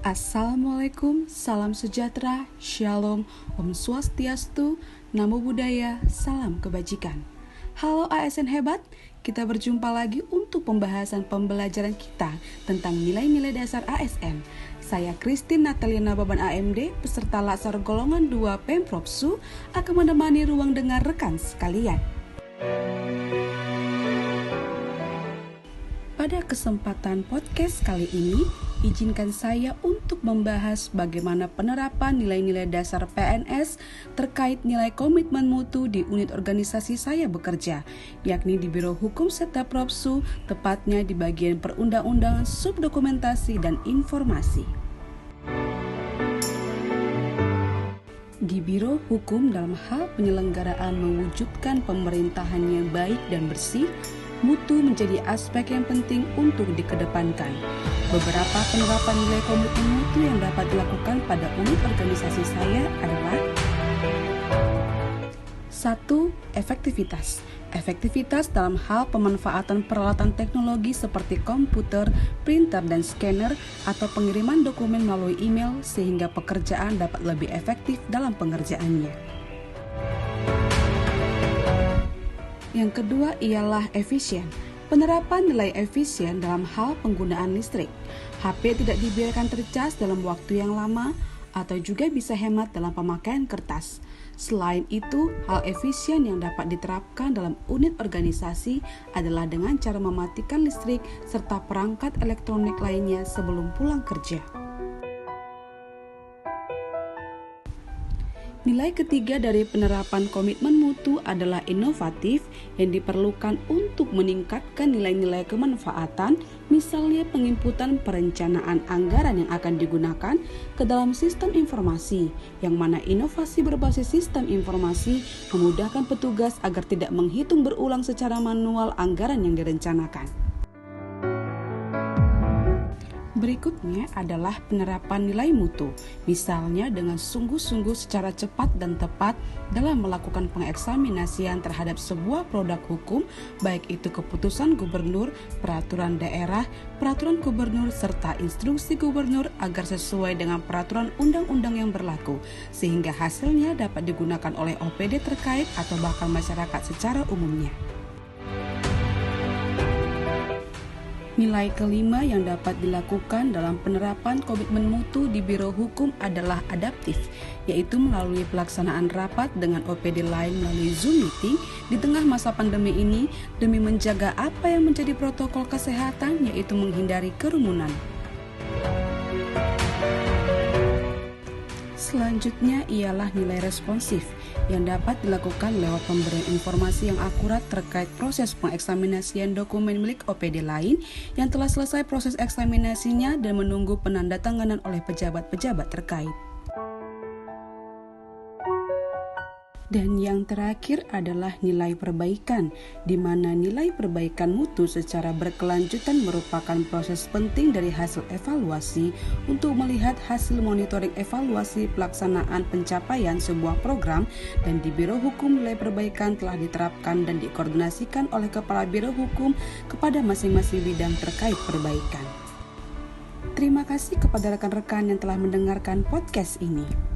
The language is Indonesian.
Assalamualaikum, salam sejahtera, shalom, om swastiastu, namo buddhaya, salam kebajikan. Halo ASN hebat, kita berjumpa lagi untuk pembahasan pembelajaran kita tentang nilai-nilai dasar ASN. Saya Christine Nataliana Baban AMD, peserta Latsar Golongan 2 Pemprovsu, akan menemani ruang dengar rekan sekalian. Pada kesempatan podcast kali ini, izinkan saya untuk membahas bagaimana penerapan nilai-nilai dasar PNS terkait nilai komitmen mutu di unit organisasi saya bekerja, yakni di Biro Hukum Settaprovsu, tepatnya di bagian perundang-undangan, subdokumentasi, dan informasi. Di Biro Hukum dalam hal penyelenggaraan mewujudkan pemerintahannya baik dan bersih, mutu menjadi aspek yang penting untuk dikedepankan. Beberapa penerapan nilai komitmen mutu yang dapat dilakukan pada unit organisasi saya adalah 1. Efektivitas. Efektivitas dalam hal pemanfaatan peralatan teknologi seperti komputer, printer, dan scanner atau pengiriman dokumen melalui email sehingga pekerjaan dapat lebih efektif dalam pengerjaannya. Yang kedua ialah efisien. Penerapan nilai efisien dalam hal penggunaan listrik. HP tidak dibiarkan tercas dalam waktu yang lama atau juga bisa hemat dalam pemakaian kertas. Selain itu, hal efisien yang dapat diterapkan dalam unit organisasi adalah dengan cara mematikan listrik serta perangkat elektronik lainnya sebelum pulang kerja. Nilai ketiga dari penerapan komitmen mutu adalah inovatif yang diperlukan untuk meningkatkan nilai-nilai kemanfaatan, misalnya penginputan perencanaan anggaran yang akan digunakan ke dalam sistem informasi, yang mana inovasi berbasis sistem informasi memudahkan petugas agar tidak menghitung berulang secara manual anggaran yang direncanakan. Berikutnya adalah penerapan nilai mutu, misalnya dengan sungguh-sungguh secara cepat dan tepat dalam melakukan pengeksaminasian terhadap sebuah produk hukum, baik itu keputusan gubernur, peraturan daerah, peraturan gubernur, serta instruksi gubernur agar sesuai dengan peraturan undang-undang yang berlaku, sehingga hasilnya dapat digunakan oleh OPD terkait atau bahkan masyarakat secara umumnya. Nilai kelima yang dapat dilakukan dalam penerapan komitmen mutu di Biro Hukum adalah adaptif, yaitu melalui pelaksanaan rapat dengan OPD lain melalui Zoom meeting di tengah masa pandemi ini demi menjaga apa yang menjadi protokol kesehatan, yaitu menghindari kerumunan. Selanjutnya ialah nilai responsif yang dapat dilakukan lewat pemberian informasi yang akurat terkait proses pengeksaminasian dokumen milik OPD lain yang telah selesai proses eksaminasinya dan menunggu penandatanganan oleh pejabat-pejabat terkait. Dan yang terakhir adalah nilai perbaikan, di mana nilai perbaikan mutu secara berkelanjutan merupakan proses penting dari hasil evaluasi untuk melihat hasil monitoring evaluasi pelaksanaan pencapaian sebuah program, dan di Biro Hukum nilai perbaikan telah diterapkan dan dikoordinasikan oleh Kepala Biro Hukum kepada masing-masing bidang terkait perbaikan. Terima kasih kepada rekan-rekan yang telah mendengarkan podcast ini.